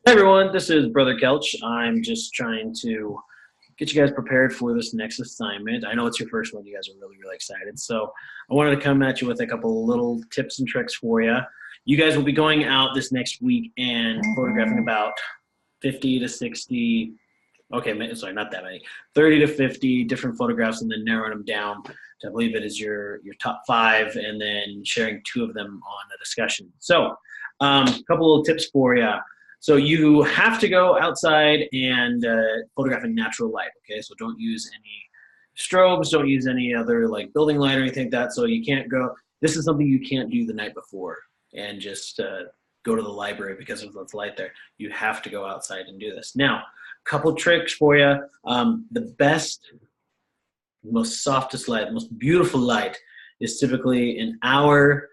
Hey everyone, this is Brother Kelch. I'm just trying to get you guys prepared for this next assignment. I know it's your first one. You guys are really excited. So I wanted to come at you with a couple little tips and tricks for you. You guys will be going out this next week and photographing about 50 to 60, okay, sorry, not that many, 30 to 50 different photographs and then narrowing them down to, I believe it is your top five, and then sharing two of them on a discussion. So a couple little tips for you. So you have to go outside and photograph in natural light, okay? So don't use any strobes, don't use any other like building light or anything like that. So you can't go, this is something you can't do the night before and just go to the library because of the light there. You have to go outside and do this. Now, a couple tricks for you. The best, most softest light, most beautiful light is typically an hour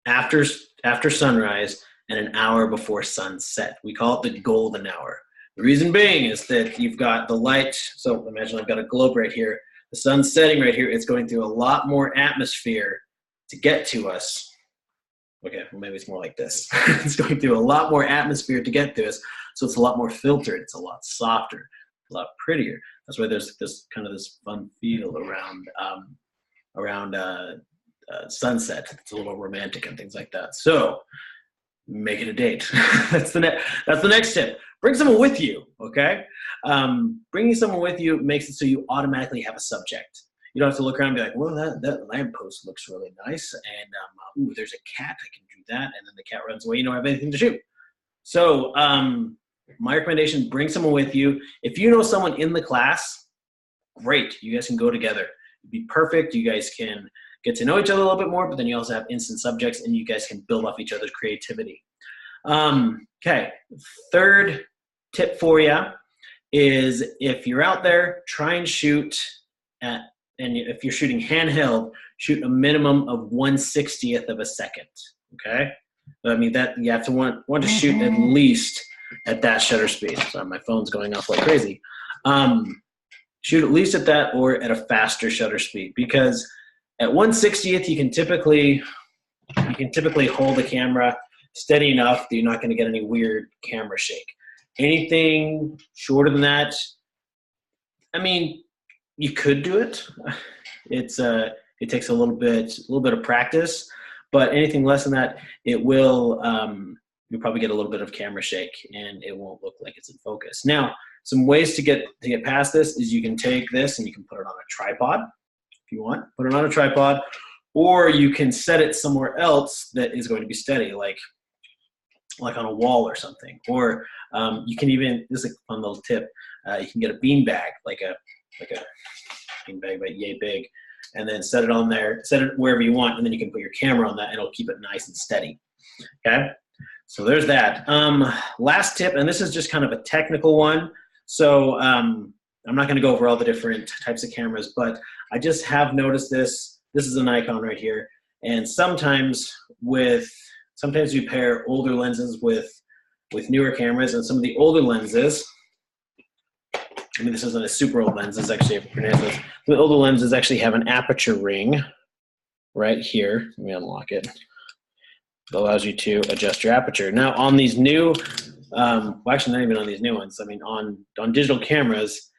after sunrise and an hour before sunset. We call it the golden hour. The reason being is that you've got the light. So imagine I've got a globe right here. The sun's setting right here. It's going through a lot more atmosphere to get to us. Okay, well maybe it's more like this. It's going through a lot more atmosphere to get to us. So it's a lot more filtered. It's a lot softer, a lot prettier. That's why there's this kind of this fun feel around sunset. It's a little romantic and things like that. So make it a date. That's the next tip. Bring someone with you, okay? Bringing someone with you makes it so you automatically have a subject. You don't have to look around and be like, well, that lamppost looks really nice, and ooh, there's a cat, I can do that, and then the cat runs away, you don't have anything to shoot. So my recommendation, bring someone with you. If you know someone in the class, great, you guys can go together. It'd be perfect. You guys can get to know each other a little bit more, but then you also have instant subjects and you guys can build off each other's creativity. Okay, third tip for you is if you're out there, try and shoot and if you're shooting handheld, shoot a minimum of 1/60th of a second, okay? I mean, that you have to want to shoot at least at that shutter speed. Sorry, my phone's going off like crazy. Shoot at least at that or at a faster shutter speed, because at 1/60th, you can typically hold the camera steady enough that you're not going to get any weird camera shake. Anything shorter than that, I mean, you could do it. It takes a little bit of practice, but anything less than that, it will you'll probably get a little bit of camera shake and it won't look like it's in focus. Now, some ways to get past this is you can take this and you can put it on a tripod. If you want, put it on a tripod, or you can set it somewhere else that is going to be steady, like on a wall or something. Or you can even, this is a fun little tip, you can get a bean bag, like a bean bag about yay big, and then set it on there, set it wherever you want, and then you can put your camera on that and it'll keep it nice and steady. Okay, so there's that. Last tip, and this is just kind of a technical one, so I'm not going to go over all the different types of cameras, but I just have noticed this. This is a Nikon right here, and sometimes you pair older lenses with newer cameras, and some of the older lenses, I mean, this isn't a super old lens, this is actually a pretty nice lens. The older lenses actually have an aperture ring right here. Let me unlock it. It allows you to adjust your aperture. Now on these new, well actually not even on these new ones, I mean on digital cameras,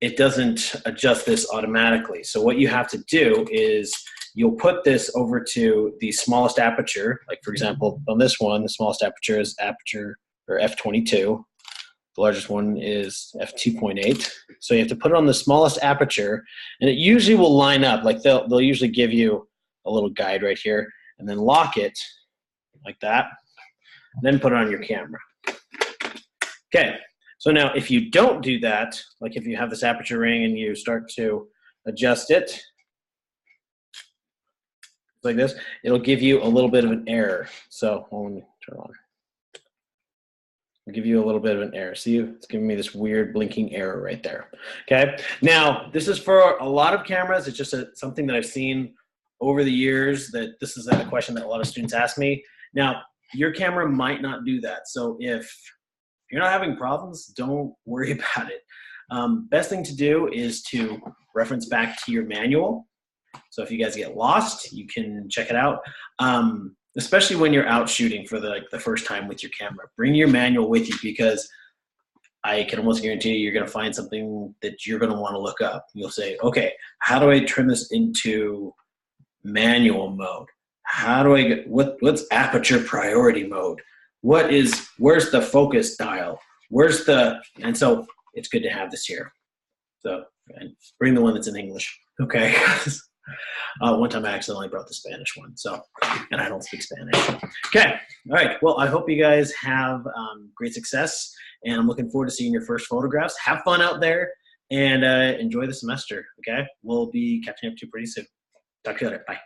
it doesn't adjust this automatically. So what you have to do is you'll put this over to the smallest aperture. Like for example, on this one, the smallest aperture is aperture or f/22. The largest one is f/2.8. So you have to put it on the smallest aperture, and it usually will line up. Like they'll usually give you a little guide right here, and then lock it like that, then put it on your camera. Okay. So now if you don't do that, like if you have this aperture ring and you start to adjust it like this, it'll give you a little bit of an error. So let me turn on. It'll give you a little bit of an error. See, it's giving me this weird blinking error right there. Okay. Now this is for a lot of cameras. It's just something that I've seen over the years, that this is a question that a lot of students ask me. Now your camera might not do that. So if you're not having problems, don't worry about it. Best thing to do is to reference back to your manual. So if you guys get lost, you can check it out. especially when you're out shooting for the first time with your camera. Bring your manual with you, because I can almost guarantee you're going to find something that you're going to want to look up. You'll say, okay, how do I turn this into manual mode? How do I get, what's aperture priority mode? Where's the focus dial? And so it's good to have this here. So, and bring the one that's in English. Okay. One time I accidentally brought the Spanish one, and I don't speak Spanish. Okay, all right. Well, I hope you guys have great success, and I'm looking forward to seeing your first photographs. Have fun out there, and enjoy the semester. Okay, we'll be catching up to you pretty soon. Talk to you later. Bye.